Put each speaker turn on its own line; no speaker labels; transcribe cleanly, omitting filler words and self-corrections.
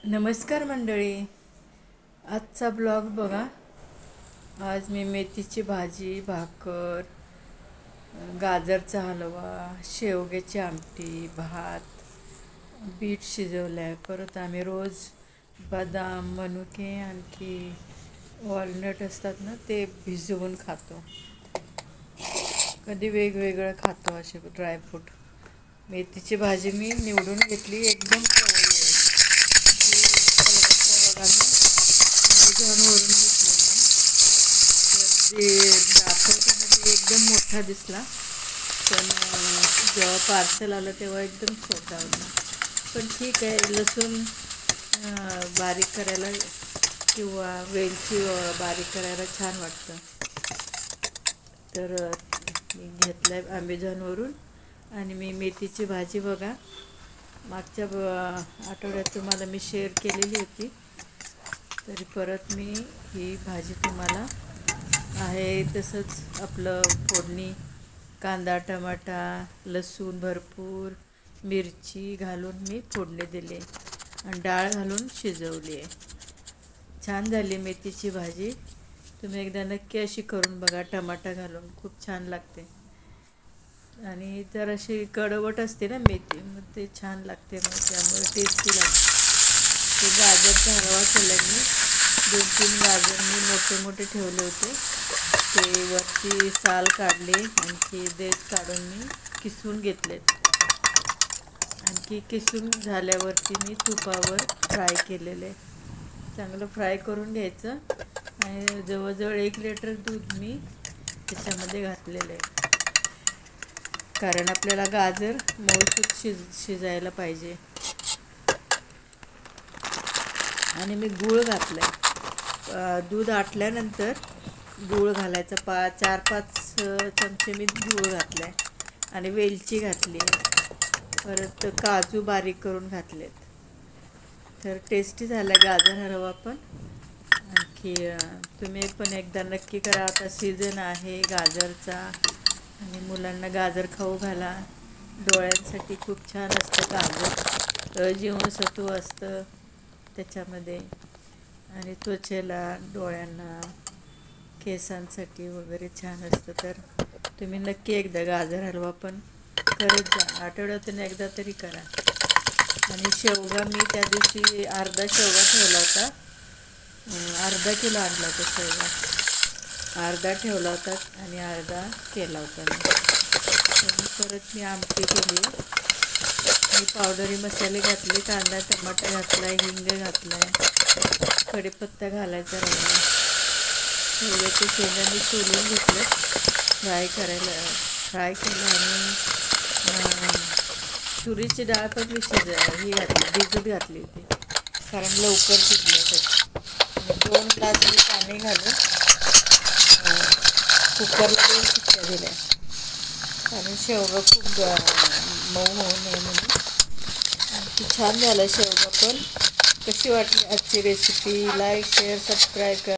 नमस्कार मंडळी. आजचा ब्लॉग बघा. आज मी मेथीची भाजी, भाकर, गाजरचा हलवा, शेवग्याची आमटी, भात, बीट शिजवलं आहे. परत आम्ही रोज बदाम, मनुके, आणखी वॉलनट असतात ना, ते भिजवून खातो. कधी वेगवेगळं खातो असे ड्रायफ्रूट. मेथीची भाजी मी निवडून घेतली, एकदम कवळी आहे. वरून घेतलेला, तर ते दाखवताना ते एकदम मोठा दिसला, पण जेव्हा पार्सल आलं तेव्हा एकदम छोटा होता. पण ठीक आहे, लसूण बारीक करायला किंवा वेलची बारीक करायला छान वाटतं. तर मी घेतलं आहे ॲमेझॉनवरून. आणि मी मेथीची भाजी बघा, मागच्या आठवड्यात तुम्हाला मी शेअर केलेली होती. तरी परत मी ही भाजी तुम्हाला आहे तसंच आपलं फोडणी, कांदा, टमाटा, लसूण भरपूर, मिरची घालून मी फोडणी दिली आणि डाळ घालून शिजवली आहे. छान झाली मेथीची भाजी. तुम्ही एकदा नक्की अशी करून बघा, टमाटा घालून खूप छान लागते. आणि जर अशी कडवट असते ना मेथी, मग ते छान लागते, मग त्यामुळे टेस्टी लागते. ते गाजरचा हलवा केला मी. 2-3 गाजर मी मोठे मोठे ठेवले होते, ते वरची साल काढले, आणखी देठ काढून मी किसून घेतलेत. आणखी किसून झाल्यावरती मी तुपावर फ्राय केलेले. चांगलं फ्राय करून घ्यायचं. आणि जवळजवळ 1 लिटर दूध मी त्याच्यामध्ये घातलेलं आहे, कारण आपल्याला गाजर मऊसूत शिजायला पाहिजे. आणि मी गूळ घातला आहे. दूध आटल्यानंतर गूळ घालायचा. 4-5 चमचे मी गूळ घातला आहे आणि वेलची घातली आहे. परत काजू बारीक करून घातलेत. तर टेस्टी झाला गाजर हलवा पण. आणखी तुम्ही पण एकदा नक्की करा. आता सीझन आहे गाजरचा, आणि मुलांना गाजर खाऊ घाला. डोळ्यांसाठी खूप छान असतं गाजर, जीवनसत्व असतं त्याच्यामध्ये, आणि त्वचेला, डोळ्यांना, केसांसाठी वगैरे छान असतं. तर तुम्ही नक्की एकदा गाजर हलवा पण करत जा, आठवड्यातून एकदा तरी करा. आणि शेवगा मी त्या दिवशी अर्धा शेवगा ठेवला होता. अर्धा किलो आणला होता शेवगा, अर्धा ठेवला होता आणि अर्धा केला होता मी. परत मी आमटी केली. मी पावडरी मसाले घातले, कांदा टमाटा घातला आहे, हिंग घातला आहे, कढीपत्ता घालायचा राहिला. शेवग्याचे शेंगा मी सोलून घेतलं, फ्राय केलं. आणि तुरीची डाळ पण मी ही घातली, भिजत घातली होती, कारण लवकर शिजण्यासाठी. आणि 2 ग्लास मी पाणी घालून कुकरला 2 शिट्ट्या दिल्या, आणि शेवगा खूप मऊ होऊ नये म्हणून. आणि छान झालं शेवगा पण. कशी वाटली आजची रेसिपी? लाईक, शेअर, सबस्क्राईब करा.